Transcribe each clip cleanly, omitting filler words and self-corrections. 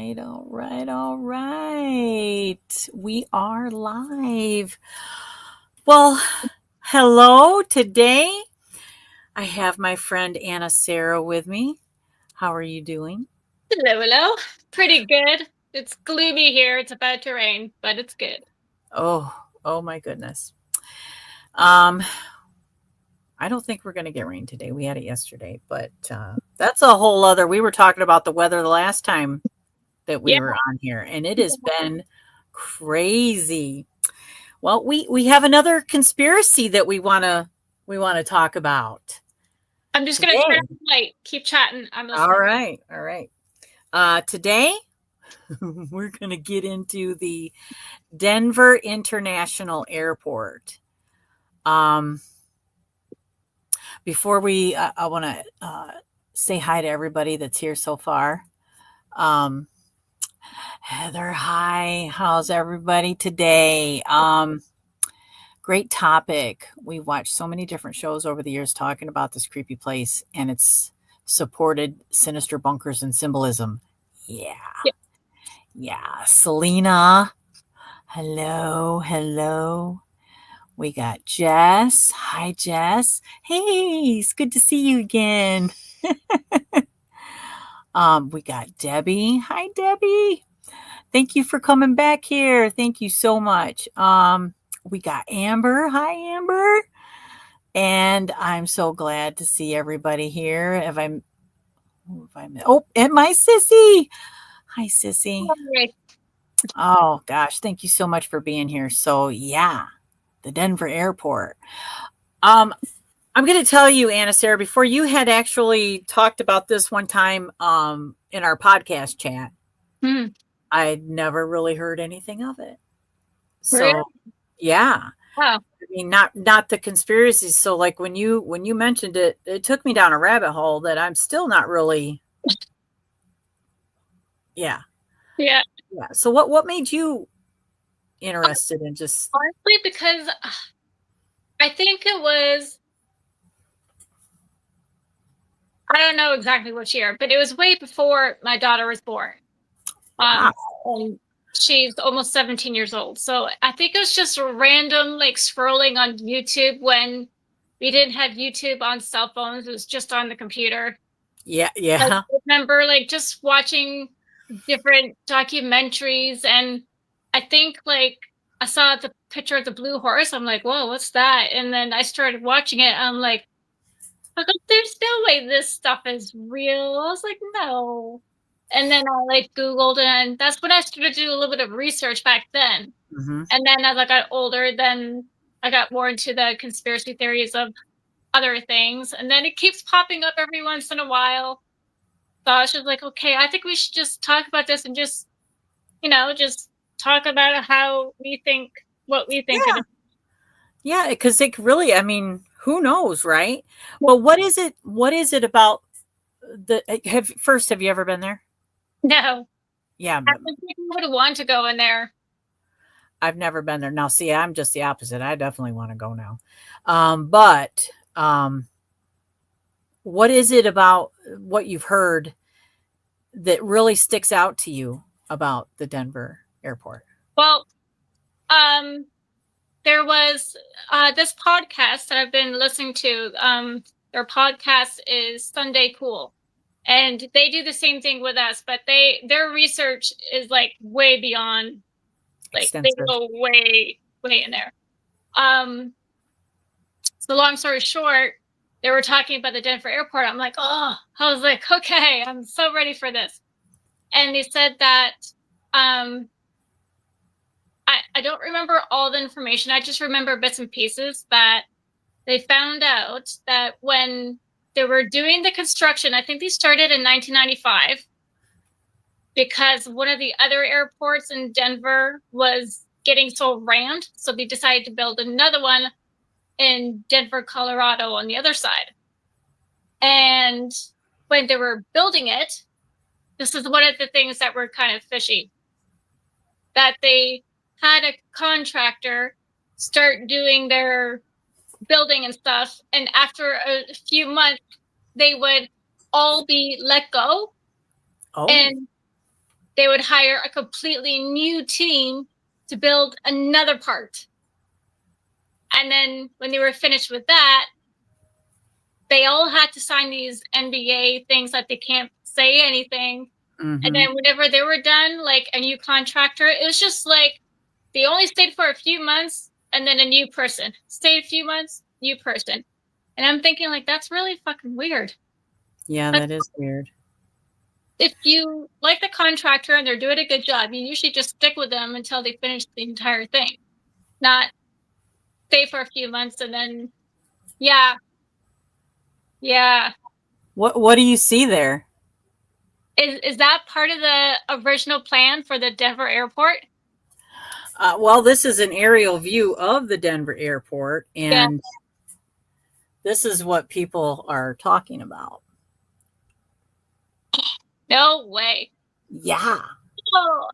All right. We are live. Well, hello. Today I have my friend Anasara with me. How are you doing? Hello. Pretty good. It's gloomy here. It's about to rain, but it's good. Oh my goodness. Um, I don't think we're going to get rain today. We had it yesterday, but that's a whole other. We were talking about the weather the last time that we Yeah. were on here, and it has been crazy. Well, we have another conspiracy that we want to talk about I'm just gonna turn today. on the light. Keep chatting. I'm All listening. right, all right. Today we're going to get into the Denver International Airport. Um, before I want to say hi to everybody that's here so far. Um, Heather, hi. How's everybody today? Great topic. We've watched so many different shows over the years talking about this creepy place, and it's supported sinister bunkers and symbolism. Yeah. Yeah. Yeah. Selena. Hello. Hello. We got Jess. Hi, Jess. Hey, it's good to see you again. We got Debbie. Hi, Debbie. Thank you for coming back here. Thank you so much. We got Amber. Hi, Amber. And I'm so glad to see everybody here. Oh, and my sissy. Hi, sissy. All right. Oh gosh, thank you so much for being here. So yeah, the Denver airport. Um, I'm going to tell you, Anna Sarah, before you had actually talked about this one time in our podcast chat, Hmm. I'd never really heard anything of it. Really? So yeah. Oh, I mean, not the conspiracies. So like when you mentioned it, it took me down a rabbit hole that I'm still not really. Yeah, yeah. yeah. So what made you interested in just? Honestly, because I think it was, I don't know exactly which year, but it was way before my daughter was born. Wow. And she's almost 17 years old. So I think it was just random, like scrolling on YouTube when we didn't have YouTube on cell phones. It was just on the computer. Yeah, Like, yeah. I remember like just watching different documentaries, and I think like I saw the picture of the blue horse. I'm like, whoa, what's that? And then I started watching it. I'm like, how come there's no way this stuff is real? I was like, no. And then I like Googled, and that's when I started to do a little bit of research back then. Hmm. And then as I got older, then I got more into the conspiracy theories of other things. And then it keeps popping up every once in a while. So I was just like, okay, I think we should just talk about this and just, just talk about how we think, what we think it Yeah, is. yeah. Because it really, I mean, who knows, right? But what is it? What is it about the? Have you ever been there? No, Yeah, I don't think we would want to go in there. I've never been there. Now, see, I'm just the opposite. I definitely want to go now. But what is it about what you've heard that really sticks out to you about the Denver airport? Well, um, there was this podcast that I've been listening to. Their podcast is Sunday Cool, and they do the same thing with us, but their research is like way beyond. Like they Extensive. go way in there. Um, so long story short, they were talking about the Denver airport. I'm like, oh, I was like, okay, I'm so ready for this. And they said that um, I don't remember all the information. I just remember bits and pieces that they found out that when they were doing the construction, I think they started in 1995 because one of the other airports in Denver was getting so rammed. So they decided to build another one in Denver, Colorado on the other side. And when they were building it, this is one of the things that were kind of fishy, that they had a contractor start doing their building and stuff. And after a few months, they would all be let go. Oh, And they would hire a completely new team to build another part. And then when they were finished with that, they all had to sign these NBA things that they can't say anything. Mm-hmm. And then whenever they were done, like a new contractor, it was just like they only stayed for a few months and then a new person. Stayed a few months, new person. And I'm thinking, like, that's really fucking weird. Yeah, But that is weird. if you like the contractor and they're doing a good job, you usually just stick with them until they finish the entire thing. Not stay for a few months and then, yeah. Yeah. What do you see there? Is that part of the original plan for the Denver airport? Well, this is an aerial view of the Denver airport, Yeah. and this is what people are talking about. No way. Yeah. Oh,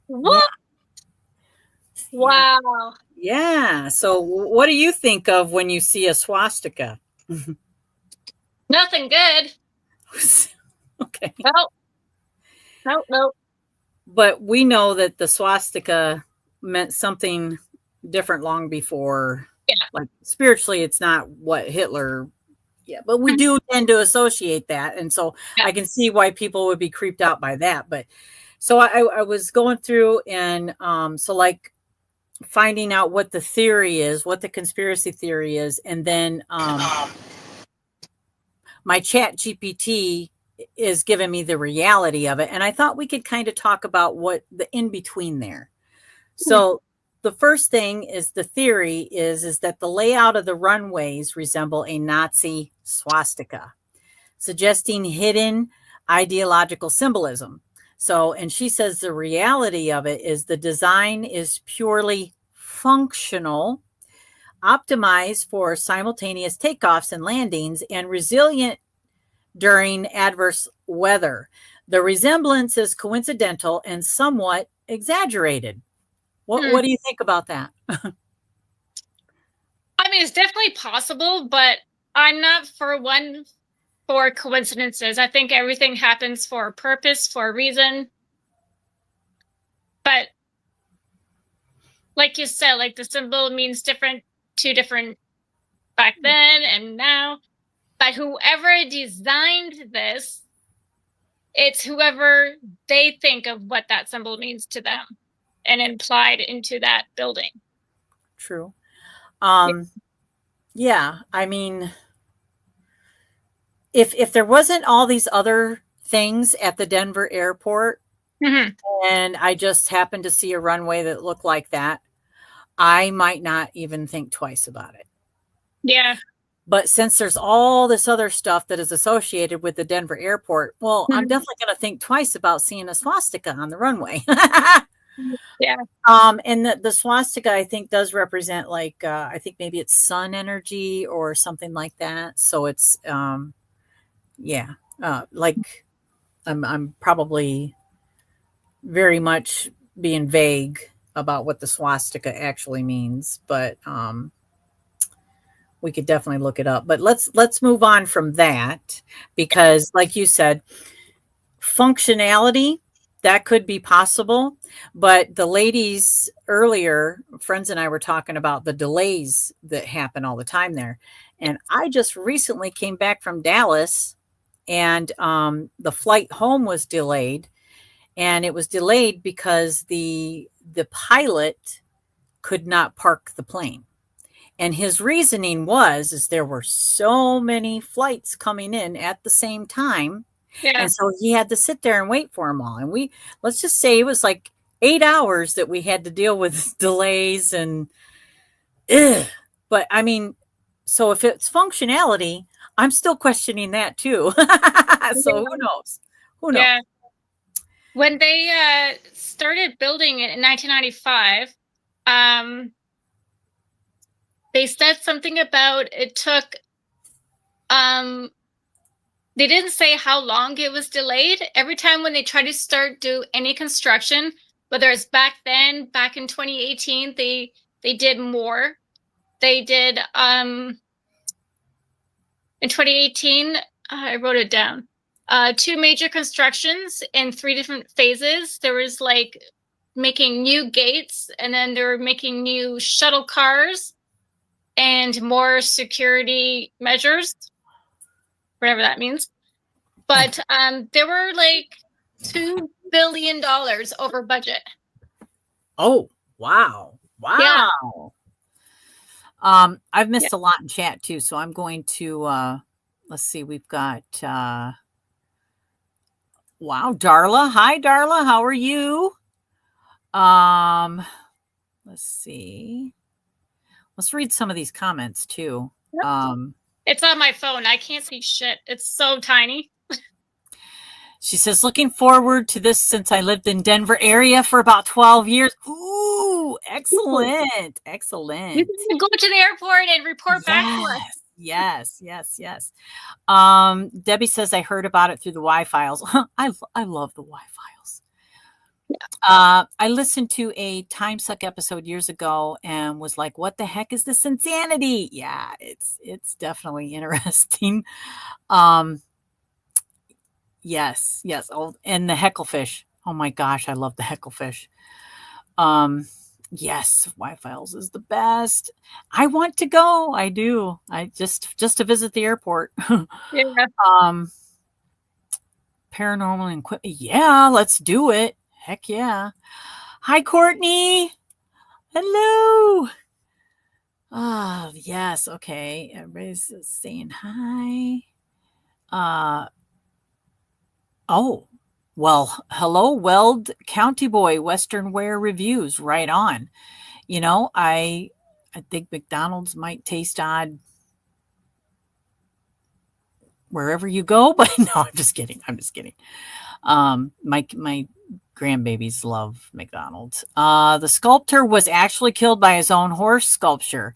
what? Yeah. Wow. Yeah. So, what do you think of when you see a swastika? Nothing good. Okay. Nope. Nope. Nope. But we know that the swastika meant something different long before. Yeah. Like spiritually, it's not what Hitler. Yeah, but we do tend to associate that, and so Yeah. I can see why people would be creeped out by that. But so I was going through, and so like finding out what the theory is, what the conspiracy theory is, and then my chat GPT is giving me the reality of it. And I thought we could kind of talk about what the in between there. So the first thing is the theory is that the layout of the runways resemble a Nazi swastika, suggesting hidden ideological symbolism. So, and she says the reality of it is the design is purely functional, optimized for simultaneous takeoffs and landings, and resilient during adverse weather. The resemblance is coincidental and somewhat exaggerated. What do you think about that? I mean, it's definitely possible, but I'm not for coincidences. I think everything happens for a purpose, for a reason. But like you said, like the symbol means two different back then and now. But whoever designed this, it's whoever they think of what that symbol means to them and implied into that building. True. Yeah, I mean, if there wasn't all these other things at the Denver airport, and I just happened to see a runway that looked like that, I might not even think twice about it. Yeah. But since there's all this other stuff that is associated with the Denver airport, well, I'm definitely going to think twice about seeing a swastika on the runway. Yeah. And the swastika, I think, does represent like I think maybe it's sun energy or something like that. So it's like I'm probably very much being vague about what the swastika actually means, but we could definitely look it up. But let's move on from that, because like you said, functionality, that could be possible. But the ladies earlier, friends and I were talking about the delays that happen all the time there. And I just recently came back from Dallas, and the flight home was delayed. And it was delayed because the pilot could not park the plane. And his reasoning is there were so many flights coming in at the same time. Yeah. And so he had to sit there and wait for them all. And let's just say it was like 8 hours that we had to deal with delays and, but I mean, so if it's functionality, I'm still questioning that too. So who knows? Who knows? Yeah. When they started building it in 1995, they said something about it took, they didn't say how long it was delayed. Every time when they tried to do any construction, whether it's back then, back in 2018, they did more. They did, in 2018, I wrote it down. 2 major constructions in 3 different phases. There was like making new gates, and then they were making new shuttle cars and more security measures, whatever that means. But they were like $2 billion over budget. Oh, wow. Yeah. Wow. I've missed a lot in chat too, so I'm going to let's see, we've got wow, Darla. Hi, Darla. How are you? Let's see. Let's read some of these comments too. It's on my phone. I can't see shit. It's so tiny. She says, looking forward to this since I lived in Denver area for about 12 years. Ooh, excellent. Excellent. You can go to the airport and report back to us. Yes. Debbie says, I heard about it through the Y-Files. I love the Y-Files. Yeah. I listened to a Time Suck episode years ago and was like, what the heck is this insanity? Yeah, it's definitely interesting. Yes. Oh, and the hecklefish. Oh my gosh, I love the hecklefish. Yes, Y-Files is the best. I want to go. I do. I just to visit the airport. Yeah. Paranormal and yeah, let's do it. Heck yeah. Hi, Courtney. Hello. Yes. Okay. Everybody's saying hi. Oh, well, hello, Weld County Boy, Western Wear Reviews, right on. You know, I think McDonald's might taste odd wherever you go, but no, I'm just kidding. My grandbabies love McDonald's. The sculptor was actually killed by his own horse sculpture.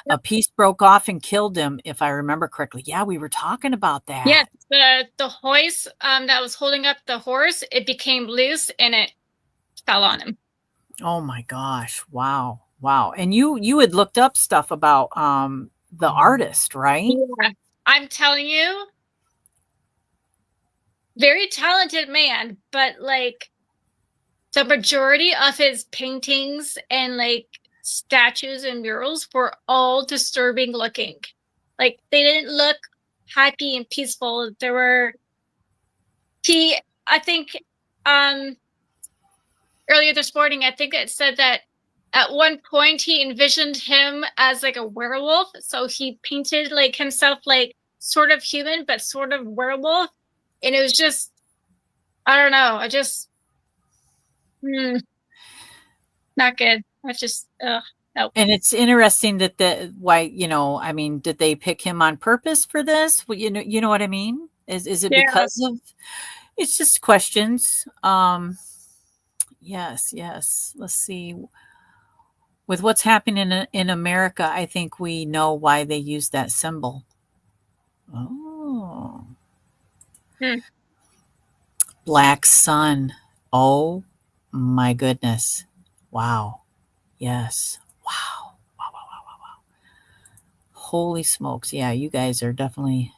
A piece broke off and killed him, if I remember correctly. Yeah, we were talking about that. Yes, the hoist that was holding up the horse, it became loose and it fell on him. Oh my gosh! Wow. And you had looked up stuff about the artist, right? Yeah, I'm telling you, very talented man, but like the majority of his paintings and like statues and murals were all disturbing looking. Like they didn't look happy and peaceful. There were I think earlier this morning, I think it said that at one point he envisioned him as like a werewolf. So he painted like himself like sort of human, but sort of werewolf. And it was just, I don't know. I just, not good. I just, no. And it's interesting that did they pick him on purpose for this? Well, you know what I mean? Is it because of, it's just questions. Yes. Let's see. With what's happening in America, I think we know why they use that symbol. Oh. Black sun. Oh my goodness. Wow. Yes. Wow. Holy smokes. Yeah, you guys are definitely.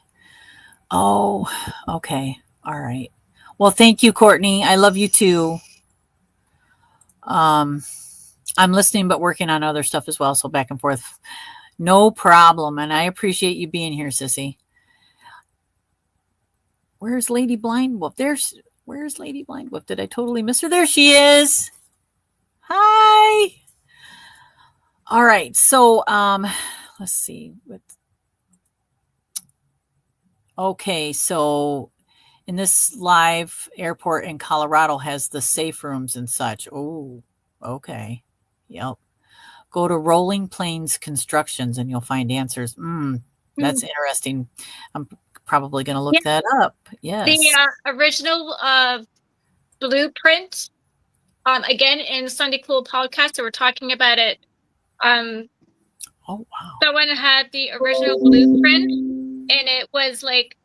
Oh, okay. All right. Well, thank you, Courtney. I love you too. I'm listening, but working on other stuff as well. So back and forth. No problem. And I appreciate you being here, sissy. Where's Lady Blind Wolf? Where's Lady Blind Wolf? Did I totally miss her? There she is. Hi. All right. So, let's see. Okay. So in this live airport in Colorado has the safe rooms and such. Oh, okay. Yep. Go to Rolling Plains Constructions and you'll find answers. That's interesting. I'm probably going to look that up. Yes. The original blueprint, again, in Sunday Cool podcast, they were talking about it. Oh, wow. Someone had the original blueprint, and it was like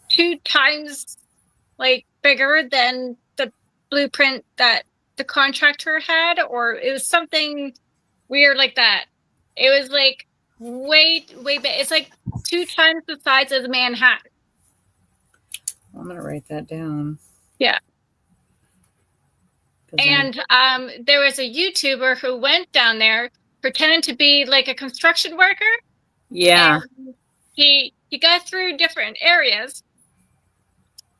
2 times like bigger than the blueprint that the contractor had, or it was something weird like that. It was like way big. It's like 2 times the size of Manhattan. I'm gonna write that down. Yeah. And there was a YouTuber who went down there pretending to be like a construction worker. Yeah. And he got through different areas,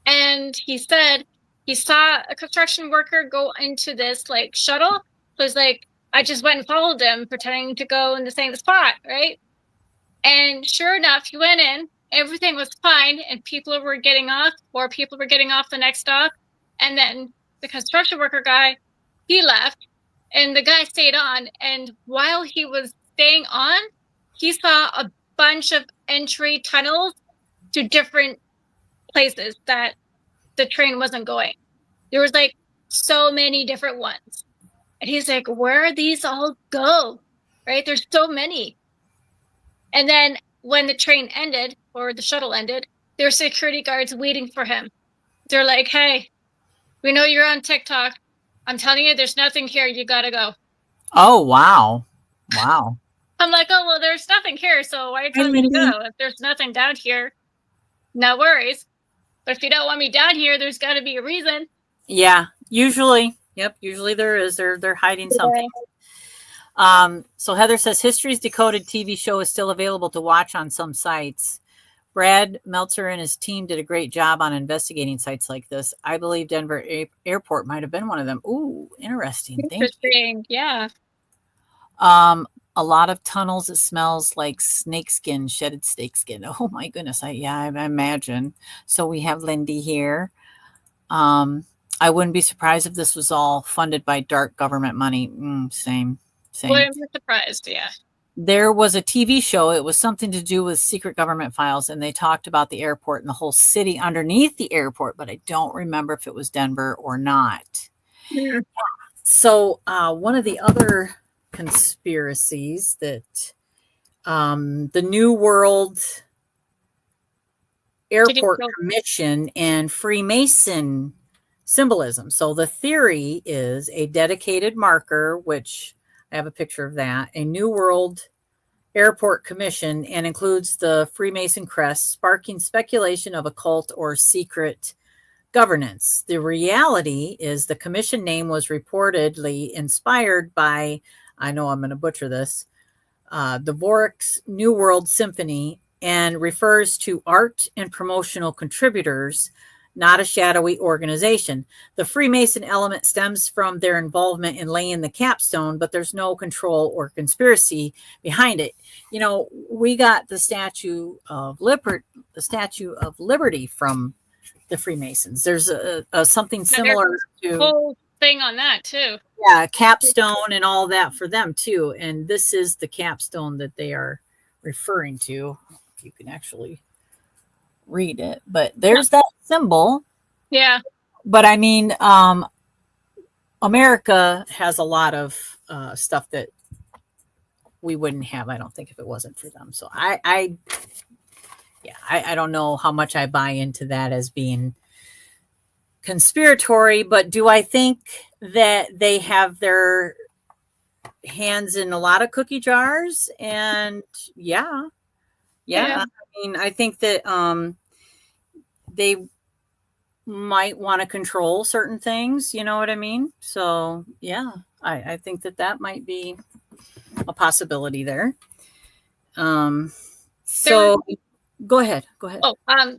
and he said he saw a construction worker go into this like shuttle. So it's like, I just went and followed him, pretending to go in the same spot, right? And sure enough, he went in, everything was fine, and people were getting off, or people were getting off the next stop. And then the construction worker guy, he left, and the guy stayed on. And while he was staying on, he saw a bunch of entry tunnels to different places that the train wasn't going. There was like so many different ones. And he's like, where are these all go? Right? There's so many. And then when the train ended, or the shuttle ended, there were security guards waiting for him. They're like, hey, we know you're on TikTok. I'm telling you, there's nothing here. You gotta go. Oh, wow. Wow. I'm like, oh, well, there's nothing here. So why are you telling me to go? If there's nothing down here, no worries. But if you don't want me down here, there's got to be a reason. Yeah, usually. Yep, usually there is. They're hiding something. So Heather says History's Decoded TV show is still available to watch on some sites. Brad Meltzer and his team did a great job on investigating sites like this. I believe Denver Airport might have been one of them. Ooh, interesting. Interesting. Yeah. A lot of tunnels. It smells like snakeskin, shedded snakeskin. Oh my goodness. I imagine. So we have Lindy here. I wouldn't be surprised if this was all funded by dark government money. Same. Wouldn't be surprised. Yeah. There was a TV show. It was something to do with secret government files, and they talked about the airport and the whole city underneath the airport, but I don't remember if it was Denver or not. Yeah. So one of the other conspiracies that the New World Airport Commission and Freemason symbolism. So the theory is a dedicated marker, which I have a picture of that, a New World Airport Commission, and includes the Freemason crest, sparking speculation of occult or secret governance. The reality is the commission name was reportedly inspired by, I know I'm going to butcher this, the Vork's New World Symphony, and refers to art and promotional contributors, not a shadowy organization. The Freemason element stems from their involvement in laying the capstone, but there's no control or conspiracy behind it. You know, we got the Statue of Liberty from the Freemasons. There's a something similar to whole thing on that too. Yeah, capstone and all that for them too. And this is the capstone that they are referring to. If you can actually read it, but there's that symbol. Yeah. But I mean, America has a lot of stuff that we wouldn't have, I don't think, if it wasn't for them. So I don't know how much I buy into that as being conspiratory, but do I think that they have their hands in a lot of cookie jars? And yeah. I mean, I think that they might want to control certain things, you know what I mean? So yeah, I think that might be a possibility there. So go ahead. Oh, I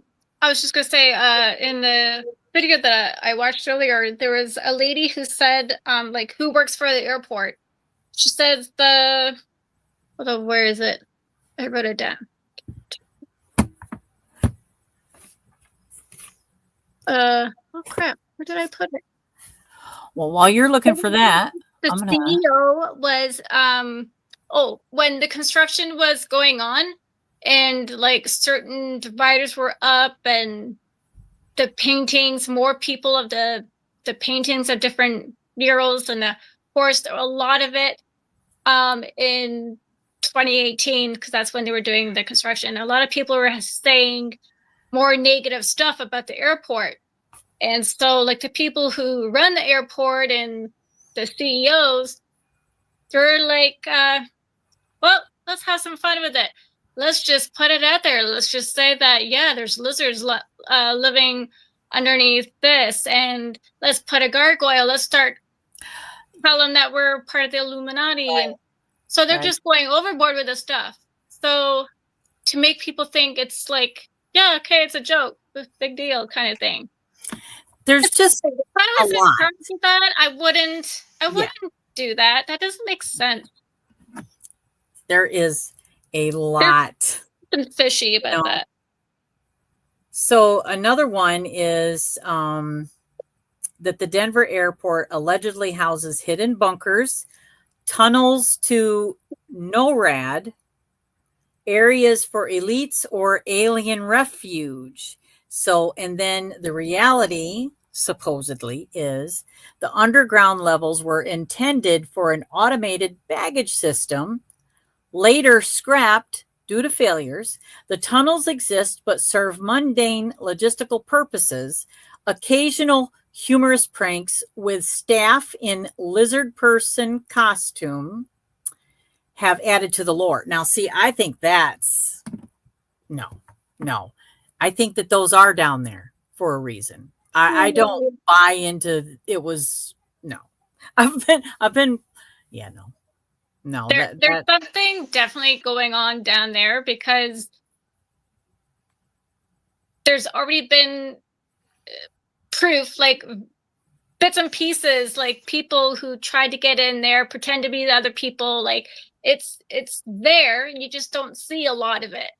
was just gonna say, in the video that I watched earlier, there was a lady who said, like, who works for the airport. She says where is it? I wrote it down. Oh crap, where did I put it? Well, while you're looking for that, the CEO was when the construction was going on and like certain dividers were up and the paintings, more people of the paintings of different murals, and of course a lot of it in 2018, because that's when they were doing the construction. A lot of people were saying more negative stuff about the airport. And so like the people who run the airport and the CEOs, they're like, well, let's have some fun with it. Let's just put it out there. Let's just say that, yeah, there's lizards living underneath this, and let's put a gargoyle. Let's start telling that we're part of the Illuminati. Right. And so they're Right. just going overboard with this stuff. So to make people think it's like, yeah, okay, it's a joke, big deal kind of thing. There's just if I a was in lot. charge of that, I wouldn't do that. That doesn't make sense. There is a lot. Something fishy about that. So another one is that the Denver airport allegedly houses hidden bunkers, tunnels to NORAD, areas for elites or alien refuge. So, and then the reality supposedly is the underground levels were intended for an automated baggage system, later scrapped due to failures. The tunnels exist but serve mundane logistical purposes. Occasional humorous pranks with staff in lizard person costume have added to the lore. Now, see, I think that's no. I think that those are down there for a reason. I don't buy into it was no. I've been yeah, no. There's something definitely going on down there because there's already been proof, like bits and pieces, like people who tried to get in there, pretend to be the other people. Like it's there, and you just don't see a lot of it.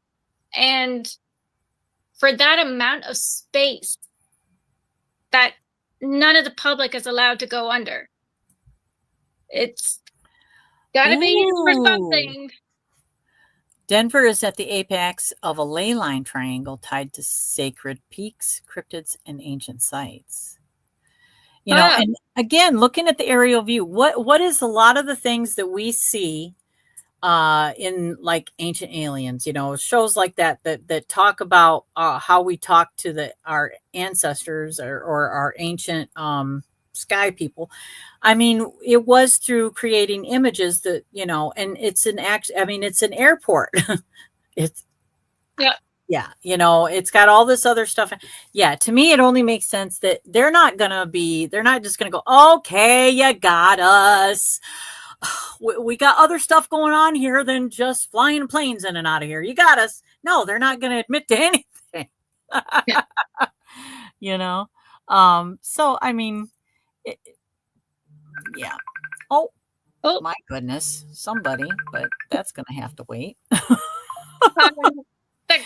And for that amount of space that none of the public is allowed to go under, it's gotta be used for something. Denver is at the apex of a ley line triangle tied to sacred peaks, cryptids, and ancient sites. You know, and again, looking at the aerial view, what is a lot of the things that we see in like Ancient Aliens, you know, shows like that talk about how we talk to our ancestors or our ancient sky people. I mean, it was through creating images that, you know, and it's an airport. It's yeah, you know, it's got all this other stuff. Yeah, to me, it only makes sense that they're not just gonna go, okay, you got us. We got other stuff going on here than just flying planes in and out of here. You got us. No, they're not going to admit to anything. You know? So, I mean, yeah. Oh, my goodness. Somebody, but that's going to have to wait. The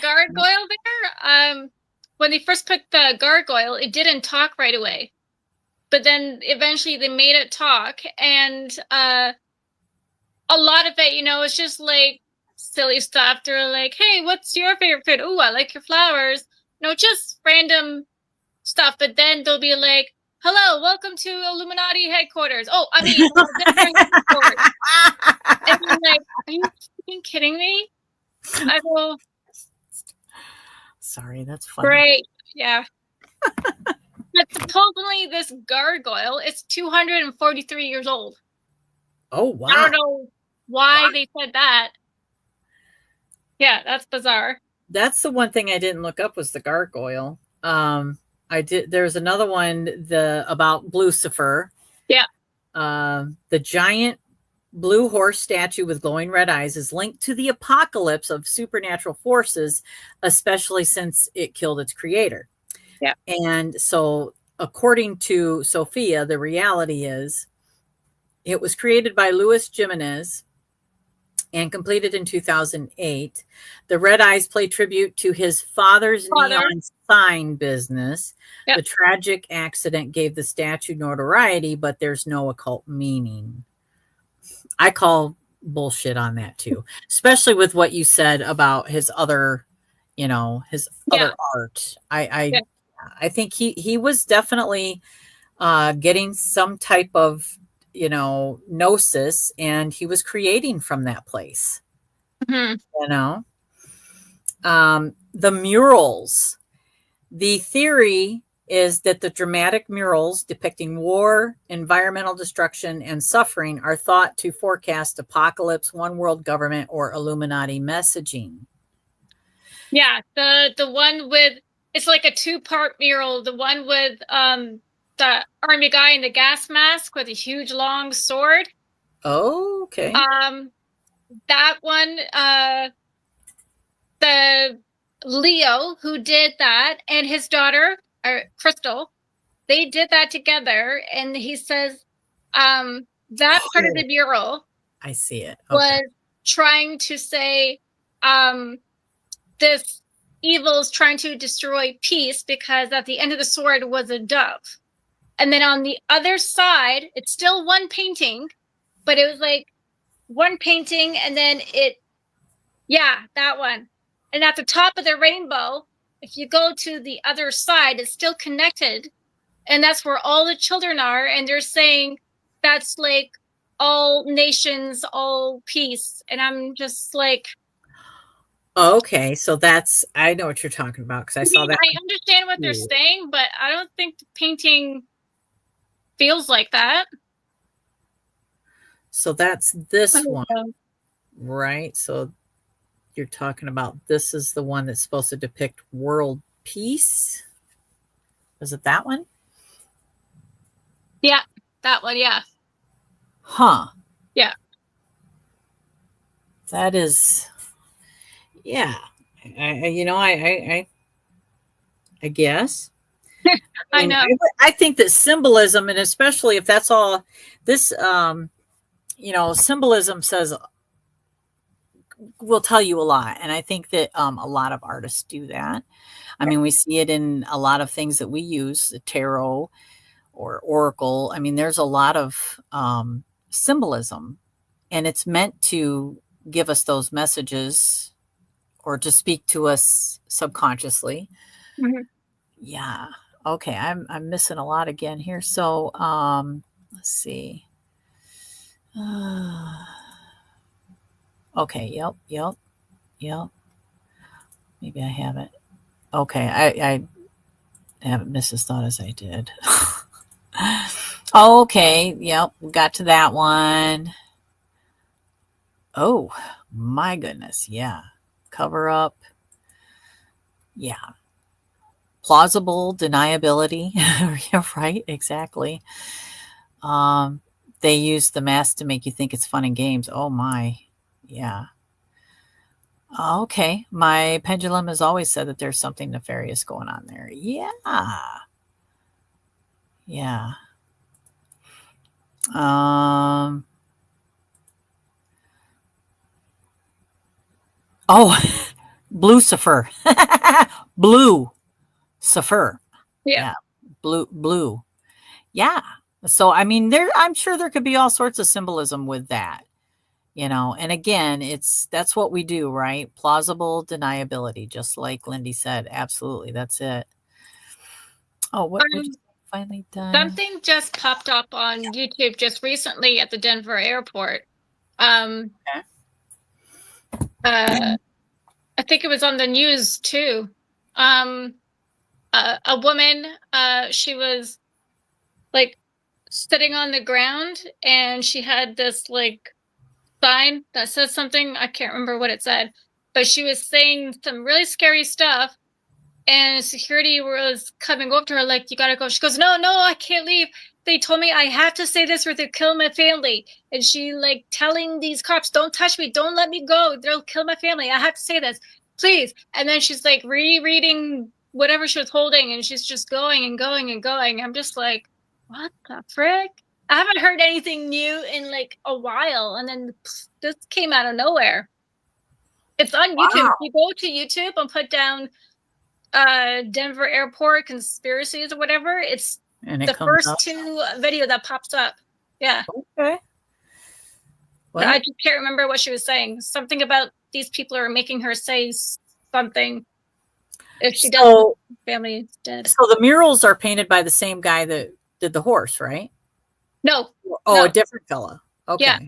gargoyle there, when they first put the gargoyle, it didn't talk right away. But then eventually they made it talk, and a lot of it, you know, it's just like silly stuff. They're like, hey, what's your favorite food? Oh, I like your flowers. No, just random stuff. But then they'll be like, hello, welcome to Illuminati headquarters. Oh, I mean, headquarters. And I'm like, are you freaking kidding me? I go, sorry, that's funny. Great, yeah. But supposedly this gargoyle is 243 years old. Oh, wow. I don't know why they said that. Yeah, that's bizarre. That's the one thing I didn't look up was the gargoyle. There's another one about Lucifer. Yeah. The giant blue horse statue with glowing red eyes is linked to the apocalypse of supernatural forces, especially since it killed its creator. Yeah. And so according to Sophia, the reality is it was created by Luis Jimenez and completed in 2008. The red eyes play tribute to his father's neon sign business. Yep. The tragic accident gave the statue notoriety, but there's no occult meaning. I call bullshit on that too, especially with what you said about his other, other art. I think he was definitely getting some type of, gnosis, and he was creating from that place. Mm-hmm. The murals. The theory is that the dramatic murals depicting war, environmental destruction, and suffering are thought to forecast apocalypse, one world government, or Illuminati messaging. Yeah, the one with, it's like a two-part mural. The one with the army guy in the gas mask with a huge long sword. Oh, okay. That one, the Leo who did that and his daughter, Crystal, they did that together. And he says, that part of the mural, I see it. Okay. was trying to say, this evil is trying to destroy peace, because at the end of the sword was a dove. And then on the other side, it's still one painting, but it was like one painting, and then that one. And at the top of the rainbow, if you go to the other side, it's still connected. And that's where all the children are. And they're saying that's like all nations, all peace. And I'm just like, okay, so that's, I know what you're talking about, because I saw that. I understand what they're saying, but I don't think the painting feels like that. So that's this one, right? So you're talking about, this is the one that's supposed to depict world peace. Is it that one? Yeah, that one. Yeah. Huh. Yeah. That is, yeah. I guess. I know. I think that symbolism, and especially if that's all this, symbolism says, will tell you a lot. And I think that a lot of artists do that. I mean, we see it in a lot of things that we use, the tarot or oracle. I mean, there's a lot of symbolism, and it's meant to give us those messages or to speak to us subconsciously. Mm-hmm. Yeah. Okay. I'm missing a lot again here. So let's see. Okay. Yep. Maybe I haven't. Okay. I haven't missed as thought as I did. Okay. Yep. Got to that one. Oh my goodness. Yeah. Cover up. Yeah. Plausible deniability. Yeah, right. Exactly. They use the mask to make you think it's fun and games. Oh my. Yeah. Okay. My pendulum has always said that there's something nefarious going on there. Yeah. Yeah. Oh, Lucifer. Blue. Lucifer. Yeah. Blue. Yeah. So, I mean, I'm sure there could be all sorts of symbolism with that, and again, that's what we do, right? Plausible deniability, just like Lindy said. Absolutely. That's it. Oh, what you finally done? Something just popped up on YouTube just recently at the Denver airport. Okay. I think it was on the news too. A woman, she was like sitting on the ground, and she had this like sign that says something. I can't remember what it said, but she was saying some really scary stuff. And security was coming up to her like, you gotta go. She goes, no, I can't leave. They told me I have to say this or they'll kill my family. And she like telling these cops, don't touch me, don't let me go, they'll kill my family, I have to say this, please. And then she's like rereading whatever she was holding, and she's just going and going and going. I'm just like, what the frick? I haven't heard anything new in like a while, and then this came out of nowhere. It's on YouTube. Wow. You go to YouTube and put down Denver airport conspiracies or whatever, it's the first up. 2 video that pops up. Yeah. Okay. Well, I just can't remember what she was saying. Something about these people are making her say something. If she doesn't, family is dead. So the murals are painted by the same guy that did the horse, right? No. Oh, no. A different fella. Okay. Yeah.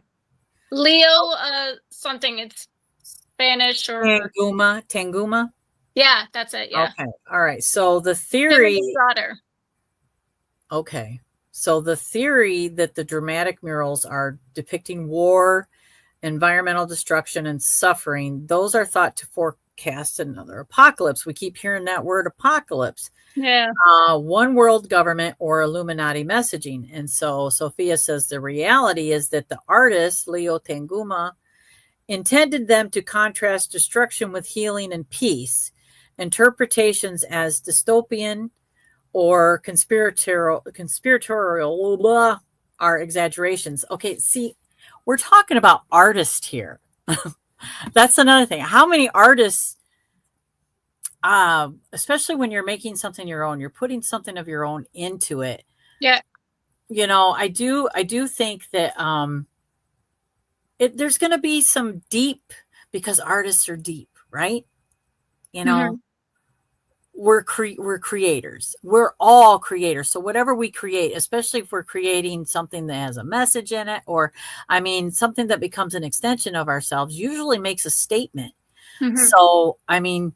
Leo something. It's Spanish or Tanguma. Yeah, that's it. Yeah. Okay. All right. So the theory. Daughter. Okay. So the theory that the dramatic murals are depicting war, environmental destruction, and suffering, those are thought to forecast another apocalypse. We keep hearing that word apocalypse. Yeah. One world government or Illuminati messaging. And so Sophia says the reality is that the artist, Leo Tanguma, intended them to contrast destruction with healing and peace. Interpretations as dystopian or conspiratorial blah, are exaggerations. Okay, see, we're talking about artists here. That's another thing. How many artists, especially when you're making something your own, you're putting something of your own into it. Yeah. You know, I do think that there's going to be some deep, because artists are deep, right? You know, Mhm. we're creators. We're all creators. So whatever we create, especially if we're creating something that has a message in it, or I mean something that becomes an extension of ourselves, usually makes a statement. Mhm. So I mean,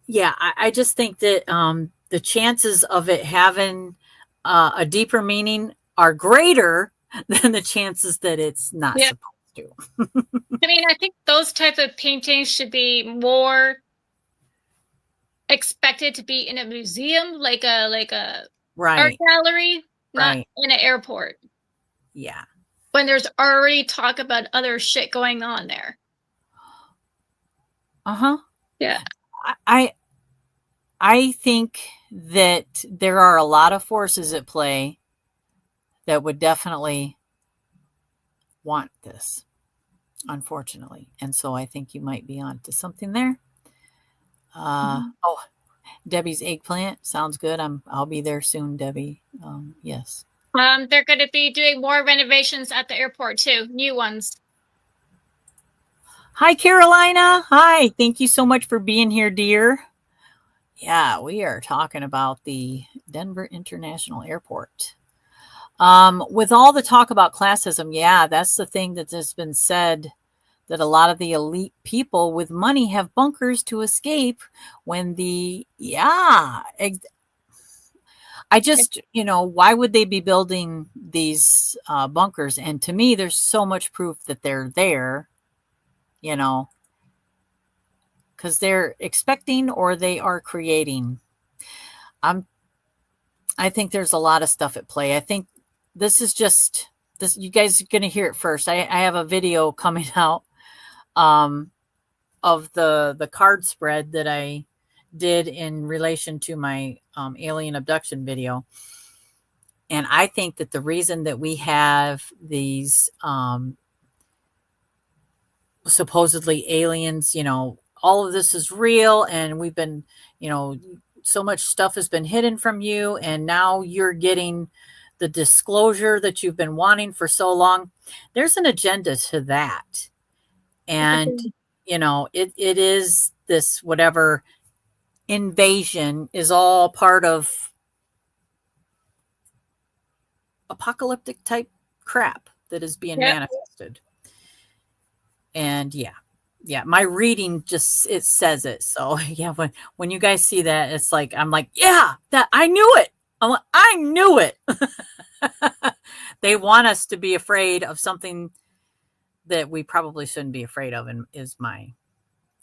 yeah, I just think that the chances of it having a deeper meaning are greater than the chances that it's not Yeah. supposed to. I mean, I think those type of paintings should be more expected to be in a museum, like a art Right, gallery, not right. in an airport Yeah. when there's already talk about other shit going on there. Uh-huh. Yeah. I I think that there are a lot of forces at play that would definitely want this, unfortunately. And so I think you might be on to something there. Mhm. Oh, Debbie's eggplant sounds good. I'll be there soon, Debbie. Yes. They're going to be doing more renovations at the airport too, new ones. Hi, Carolina. Hi. Thank you so much for being here, dear. Yeah, we are talking about the Denver International Airport. With all the talk about classism, yeah, that's the thing that has been said, that a lot of the elite people with money have bunkers to escape when I just, why would they be building these bunkers? And to me, there's so much proof that they're there, you know, because they're expecting or they are creating. I'm I think there's a lot of stuff at play. I think this is just this. You guys are going to hear it first. I have a video coming out um, of the card spread that I did in relation to my alien abduction video, and I think that the reason that we have these supposedly aliens, all of this is real, and we've been, so much stuff has been hidden from you, and now you're getting the disclosure that you've been wanting for so long. There's an agenda to that. And, it is this whatever invasion is all part of apocalyptic type crap that is being Yep. manifested. And yeah, my reading just it says it. So yeah, when you guys see that, it's like I'm like, yeah, that I knew it. I'm like, I knew it. They want us to be afraid of something that we probably shouldn't be afraid of, and is my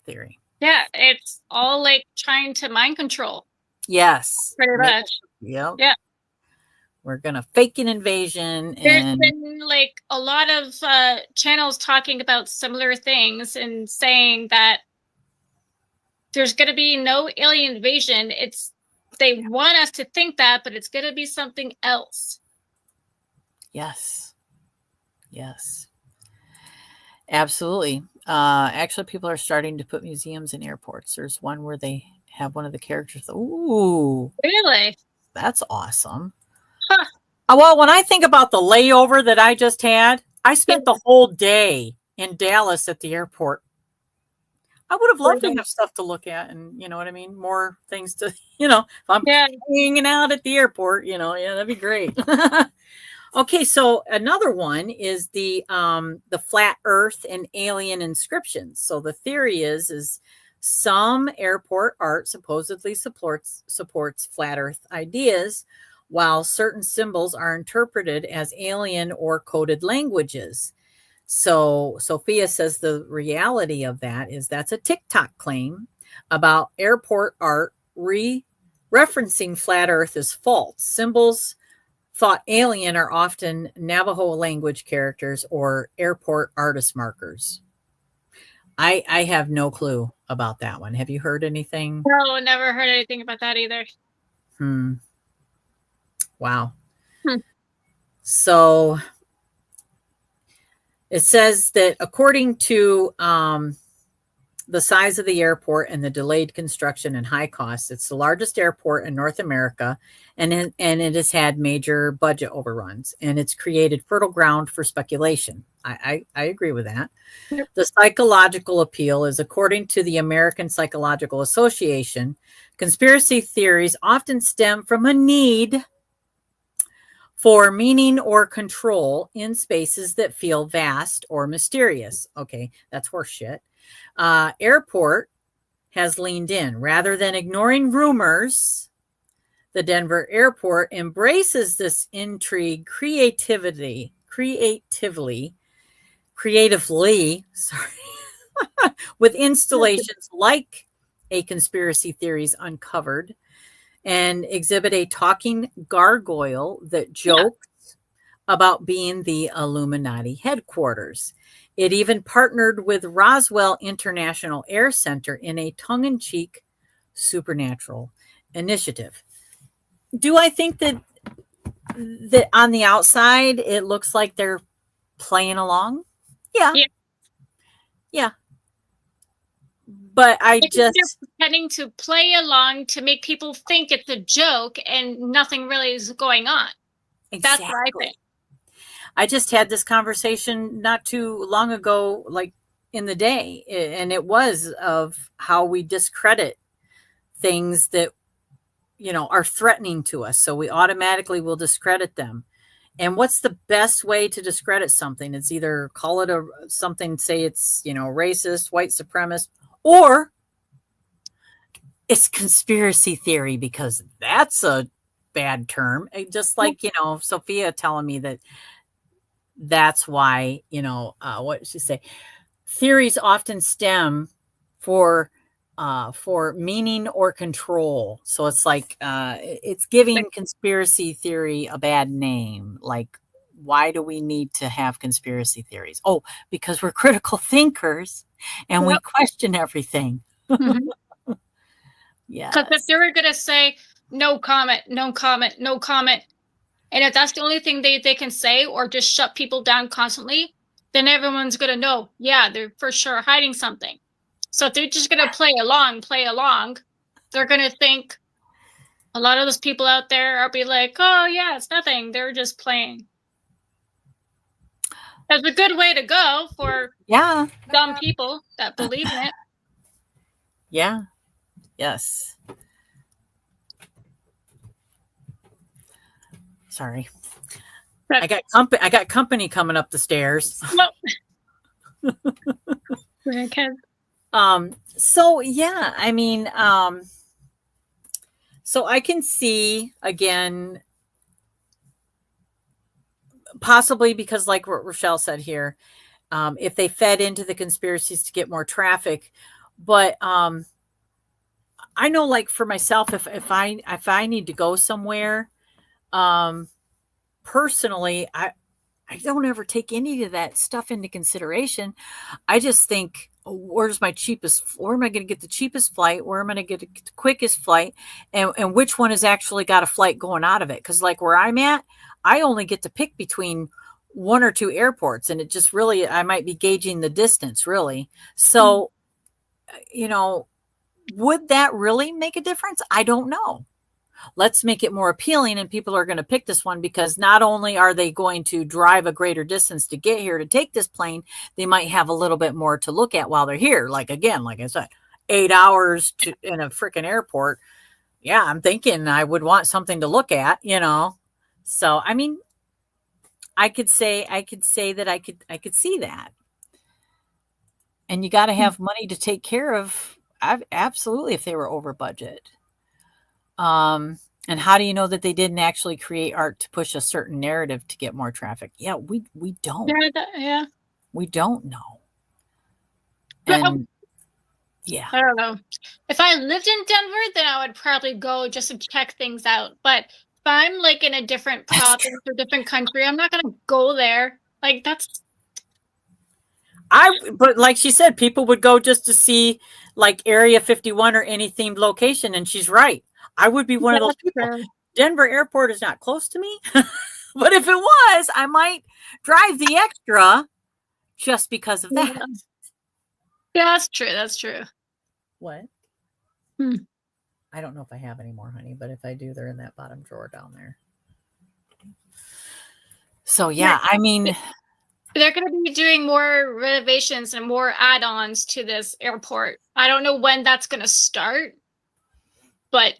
theory. Yeah, it's all like trying to mind control, Yes. pretty much. Yep. Yeah. We're gonna fake an invasion There's and been like a lot of channels talking about similar things and saying that there's going to be no alien invasion. They want us to think that, but it's going to be something else. yes. Yes. Absolutely. Actually, people are starting to put museums in airports. There's one where they have one of the characters. Ooh, Really? that's awesome. Huh. Well, when I think about the layover that I just had, I Yeah. spent the whole day in Dallas at the airport. I would have loved to have stuff to look at, and you know what I mean? More things to, if I'm Yeah. hanging out at the airport, yeah, that'd be great. Okay, so another one is the flat Earth and alien inscriptions. So the theory is some airport art supposedly supports flat Earth ideas, while certain symbols are interpreted as alien or coded languages. So Sophia says the reality of that is that's a TikTok claim about airport art referencing flat earth is false. Symbols thought alien are often Navajo language characters or airport artist markers. I have no clue about that one. Have you heard anything? No, never heard anything about that either. Wow. Hmm. So it says that according to the size of the airport and the delayed construction and high costs, it's the largest airport in North America, and it has had major budget overruns, and it's created fertile ground for speculation. I agree with that. Yep. The psychological appeal is, according to the American Psychological Association, conspiracy theories often stem from a need for meaning or control in spaces that feel vast or mysterious. Okay, that's horseshit. Airport has leaned in. Rather than ignoring rumors, the Denver airport embraces this intrigue creatively, with installations like a conspiracy theories uncovered, and exhibit a talking gargoyle that jokes about being the Illuminati headquarters. It even partnered with Roswell International Air Center in a tongue-in-cheek supernatural initiative. Do I think that on the outside it looks like they're playing along? Yeah. Yeah. But I just they're pretending to play along to make people think it's a joke and nothing really is going on. That's what I think. I just had this conversation not too long ago, like in the day, and it was of how we discredit things that, you know, are threatening to us. So we automatically will discredit them. And what's the best way to discredit something? It's either call it something, say it's, you know, racist, white supremacist, or it's conspiracy theory, because that's a bad term. Just like, you know, Sophia telling me that's why, you know, what did she say? Theories often stem for meaning or control. So it's like it's giving conspiracy theory a bad name. Like, why do we need to have conspiracy theories? Oh, because we're critical thinkers and we question everything. Mm-hmm. Yeah. Because if they were going to say, no comment, no comment, no comment, and if that's the only thing they can say, or just shut people down constantly, then everyone's going to know, yeah, they're for sure hiding something. So if they're just going to play along, they're going to think, a lot of those people out there are be like, oh, yeah, it's nothing. They're just playing. That's a good way to go for dumb people that believe in it. Yeah. Yes. Sorry. I got company coming up the stairs. So yeah, I mean, so I can see, again, possibly because, like what Rochelle said here, if they fed into the conspiracies to get more traffic. But I know, like for myself, if I need to go somewhere, personally, I don't ever take any of that stuff into consideration. I just think, where am I going to get the cheapest flight? Where am I going to get the quickest flight? And which one has actually got a flight going out of it? Because like where I'm at, I only get to pick between one or two airports. And it just really, I might be gauging the distance, really. So, you know, would that really make a difference? I don't know. Let's make it more appealing, and people are going to pick this one because not only are they going to drive a greater distance to get here to take this plane, they might have a little bit more to look at while they're here. Like, again, like I said, 8 hours in a freaking airport. Yeah, I'm thinking I would want something to look at, you know. So, I mean, I could say that I could see that. And you got to have money to take care of, absolutely, if they were over budget. And how do you know that they didn't actually create art to push a certain narrative to get more traffic? Yeah, we don't. Yeah. We don't know. But And yeah. I don't know. If I lived in Denver, then I would probably go just to check things out. But if I'm like in a different That's true. province or different country, I'm not gonna go there. Like that's But like she said, people would go just to see like Area 51 or any themed location, and she's right. I would be one of those that's people. true. Denver Airport is not close to me, but if it was, I might drive the extra just because of that. Yeah. Yeah, that's true. That's true. What? Hmm. I don't know if I have any more, honey, but if I do, they're in that bottom drawer down there. So yeah, I mean, They're going to be doing more renovations and more add-ons to this airport. I don't know when that's going to start, but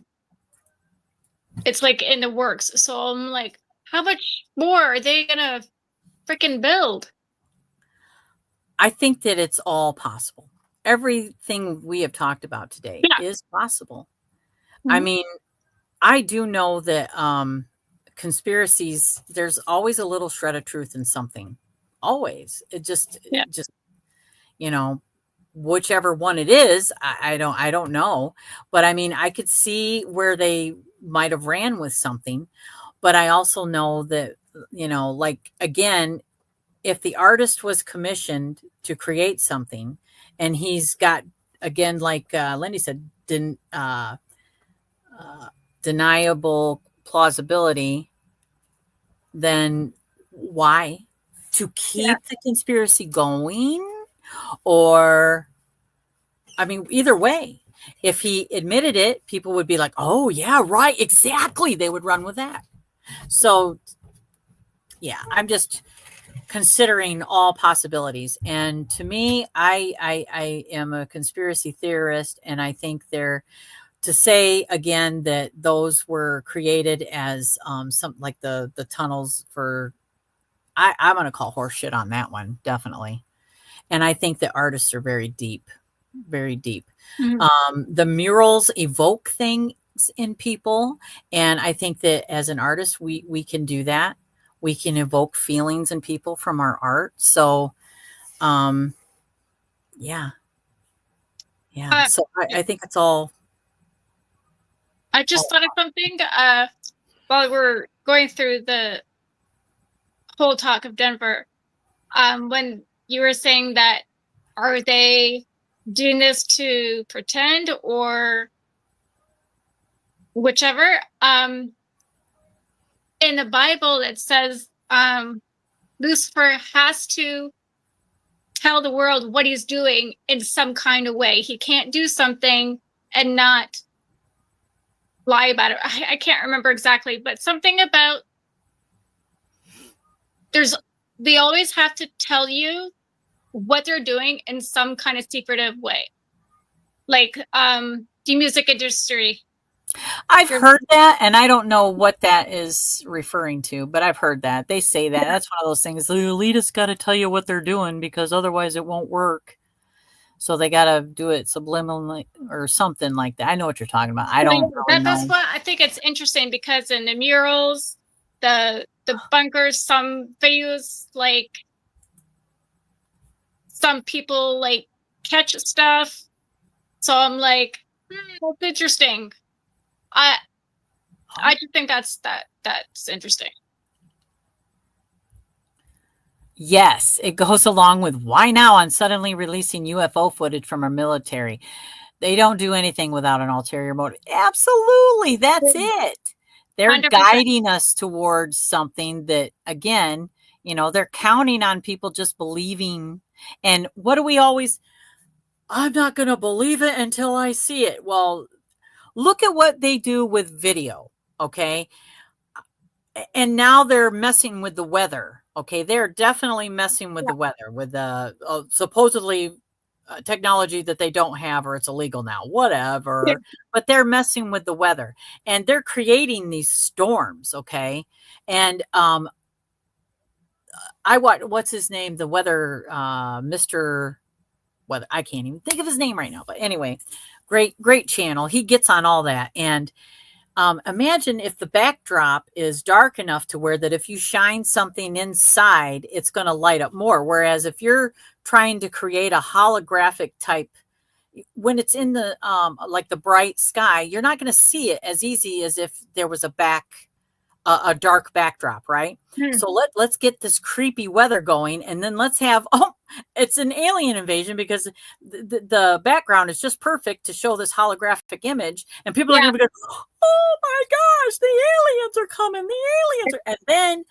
it's like in the works. So I'm like, how much more are they going to freaking build? I think that it's all possible. Everything we have talked about today Yeah. is possible. I Mhm. mean, I do know that conspiracies, there's always a little shred of truth in something. Always. Yeah. Just, you know, whichever one it is, I don't know. But I mean, I could see where they might have ran with something. But I also know that, like again, if the artist was commissioned to create something and he's got, again, like Lindy said, deniable plausibility, then why? To Yeah. keep the conspiracy going? Or, I mean, either way, if he admitted it, people would be like, oh, yeah, right, exactly. They would run with that. So, yeah, I'm just considering all possibilities. And to me, I am a conspiracy theorist, and I think they're to say again that those were created as some like the tunnels for I'm going to call horse shit on that one, definitely. And I think that artists are very deep, very deep. Mhm. The murals evoke things in people, and I think that as an artist, we can do that. We can evoke feelings in people from our art. So, um, yeah, yeah. Uh, So I think it's all. I just thought of something while we're going through the whole talk of Denver. When you were saying that, are they doing this to pretend or whichever? In the Bible, it says Lucifer has to tell the world what he's doing in some kind of way. He can't do something and not lie about it. I can't remember exactly, but something about there's they always have to tell you what they're doing in some kind of secretive way. Like the music industry. I've There's heard that, and I don't know what that is referring to, but I've heard that. They say that. That's one of those things. The elitists got to tell you what they're doing because otherwise it won't work. So they got to do it subliminally or something like that. I know what you're talking about. I yeah, don't really that's know. what I think it's interesting because in the murals, the bunkers, some videos like some people like catch stuff. So I'm like, that's interesting. I I just think that's interesting. Yes, it goes along with why now on suddenly releasing UFO footage from our military. They don't do anything without an ulterior motive. Absolutely, that's it. They're 100%. guiding us towards something that, again, they're counting on people just believing. And what do we always? I'm not going to believe it until I see it. Well, look at what they do with video, okay? And now they're messing with the weather. Okay, they're definitely messing with Yeah. the weather with the supposedly technology that they don't have, or it's illegal now, Yeah. whatever. But they're messing with the weather, and they're creating these storms. Okay, and I what's his name, the weather, Mister Weather. I can't even think of his name right now, but anyway, great channel. He gets on all that, and Imagine if the backdrop is dark enough to where that if you shine something inside, it's going to light up more. Whereas if you're trying to create a holographic type, when it's in the like the bright sky, you're not going to see it as easy as if there was a dark backdrop, right? So let's get this creepy weather going, and then let's have it's an alien invasion because the background is just perfect to show this holographic image, and people are going to be going, oh my gosh, the aliens are coming, and then